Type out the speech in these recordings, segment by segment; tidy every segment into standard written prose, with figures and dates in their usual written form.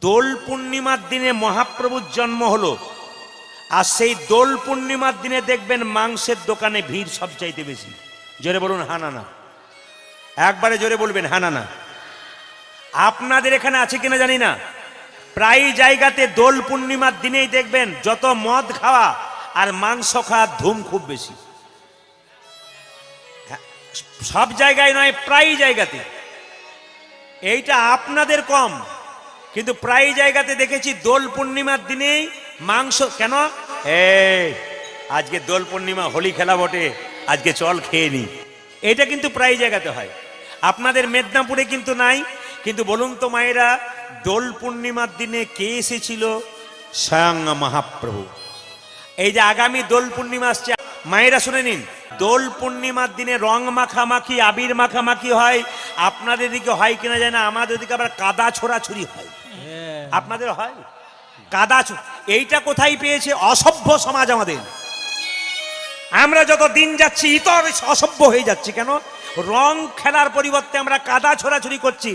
দোল পূর্ণিমার দিনে মহাপ্রভুর জন্ম হলো, আর সেই দোল পূর্ণিমার দিনে দেখবেন মাংসের দোকানে ভিড় সবচাইতে বেশি। জোরে বলুন হা না না, একবারে জোরে বলবেন হা না না। আপনাদের এখানে আছে কিনা জানি না, প্রায় জায়গাতে দোল পূর্ণিমার দিনেই দেখবেন যত মদ খাওয়া আর মাংস খাওয়ার ধুম খুব বেশি। সব জায়গায় নয়, প্রায় জায়গাতে। এইটা আপনাদের কম, কিন্তু প্রায় জায়গাতে দেখেছি দোল পূর্ণিমার দিনেই মাংস। কেন? আজকে দোল পূর্ণিমা, হোলি খেলা বটে, আজকে চল খেয়ে নি। এটা কিন্তু প্রায় জায়গাতে হয়, আপনাদের মেদিনীপুরে কিন্তু নাই। কিন্তু বলুন তো মায়েরা, দোল পূর্ণিমার দিনে কে এসেছিল? স্বয়ং মহাপ্রভু। এই যে আগামী দোল পূর্ণিমা আসছে, মায়েরা শুনে নিন, দোল পূর্ণিমার দিনে রং মাখামাখি, আবির মাখামাখি হয়। আপনাদের দিকে হয় কিনা জানি না, আমাদের দিকে আবার কাদা ছোড়াছুরি হয়। আপনাদের হয় কাদা? এইটা কোথায় পেয়েছে? অসভ্য সমাজ আমাদের। আমরা যত দিন যাচ্ছি ইতর অসভ্য হয়ে যাচ্ছি। কেন? রং খেলার পরিবর্তে আমরা কাদা ছোড়াছুরি করছি,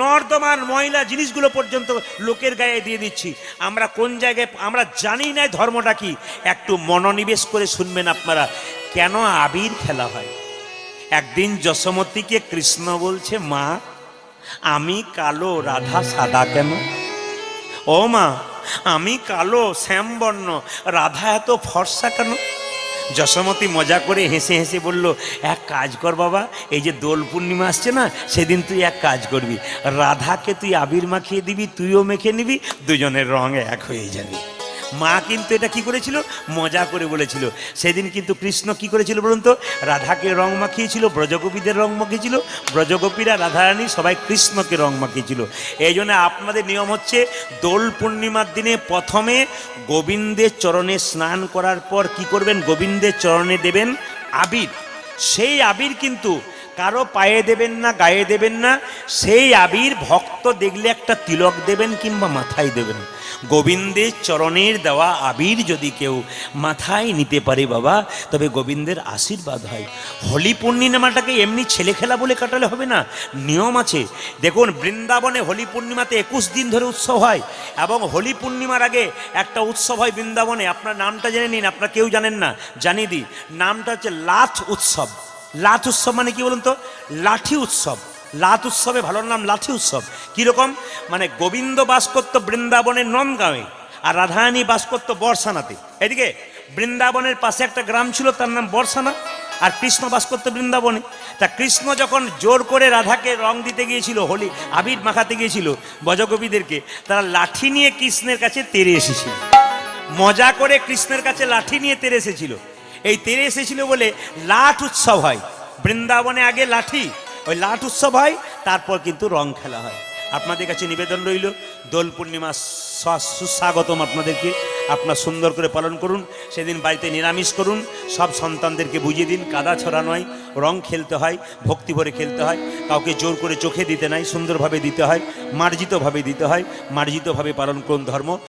নর্দমার ময়লা জিনিসগুলো পর্যন্ত লোকের গায়ে দিয়ে দিচ্ছি। আমরা কোন জায়গায়, আমরা জানি না ধর্মটা কি। একটু মনোনিবেশ করে শুনবেন আপনারা, কেন আবির খেলা হয়। একদিন যশোমতীকে কৃষ্ণ বলছে, মা আমি কালো, রাধা সাদা কেন? ও মা আমি কালো শ্যামবর্ণ, রাধা এত ফর্সা কেন? যশোমতী মজা করে হেসে হেসে বলল, এক কাজ কর বাবা, এই যে দোল পূর্ণিমা আসছে না, সেদিন তুই এক কাজ করবি, রাধাকে তুই আবির মাখিয়ে দিবি, তুইও মেখে নিবি, দুজনের রং এক হয়ে যাবে। মা কিন্তু এটা কি করেছিল? মজা করে বলেছিল। সেদিন কিন্তু কৃষ্ণ কি করেছিল বলুন তো? রাধাকে রং মাখিয়েছিল, ব্রজগোপীদের রং মাখিয়েছিল, ব্রজগোপীরা রাধারানী সবাই কৃষ্ণকে রং মাখিয়েছিল। এই জন্য আপনাদের নিয়ম হচ্ছে, দোল পূর্ণিমার দিনে প্রথমে গোবিন্দের চরণে স্নান করার পর কি করবেন? গোবিন্দের চরণে দেবেন আবির। সেই আবির কিন্তু কারো পায়ে দেবেন না, গায়ে দেবেন না। সেই আবির ভক্ত দেখলে একটা তিলক দেবেন কিংবা মাথায় দেবেন। গোবিন্দের চরণের দেওয়া আবির যদি কেউ মাথায় নিতে পারে বাবা, তবে গোবিন্দের আশীর্বাদ হয়। হোলি পূর্ণিমাটাকে এমনি ছেলে খেলা বলে কাটালে হবে না, নিয়ম আছে। দেখুন বৃন্দাবনে হোলি পূর্ণিমাতে 21 দিন ধরে উৎসব হয়, এবং হোলি পূর্ণিমার আগে একটা উৎসব হয় বৃন্দাবনে। আপনার নামটা জেনে নিন, আপনারা কেউ জানেন না, জানিয়ে দিই। নামটা হচ্ছে লাঠ উৎসব। লাঠ উৎসব মানে কি বলুন তো? লাঠি উৎসব। লাঠ উৎসবে ভালো নাম লাঠি উৎসব। কিরকম? মানে গোবিন্দ বাস করত বৃন্দাবনের নন্দগাঁওয়ে, আর রাধারানী বাস করত বর্ষানাতে। এদিকে বৃন্দাবনের পাশে একটা গ্রাম ছিল, তার নাম বর্ষানা, আর কৃষ্ণ বাস করতো বৃন্দাবনে। তা কৃষ্ণ যখন জোর করে রাধাকে রং দিতে গিয়েছিল, হোলি আবির মাখাতে গিয়েছিল ব্রজগোপীদেরকে, তারা লাঠি নিয়ে কৃষ্ণের কাছে তেড়ে এসেছিল। মজা করে কৃষ্ণের কাছে লাঠি নিয়ে তেড়ে এসেছিল। এই তেড়ে এসেছিল বলে লাঠ উৎসব হয় বৃন্দাবনে। আগে লাঠি, ওই লাঠ উৎসব হয়, তারপর কিন্তু রং খেলা হয়। আপনাদের কাছে নিবেদন রইল, দোল পূর্ণিমা সুস্বাগতম আপনাদেরকে। আপনার সুন্দর করে পালন করুন। সেদিন বাড়িতে নিরামিষ করুন, সব সন্তানদেরকে বুঝিয়ে দিন কাদা ছড়া নয়, রং খেলতে হয়, ভক্তি ভরে খেলতে হয়। কাউকে জোর করে চোখে দিতে নাই, সুন্দরভাবে দিতে হয়, মার্জিতভাবে দিতে হয়। মার্জিতভাবে পালন করুন ধর্ম।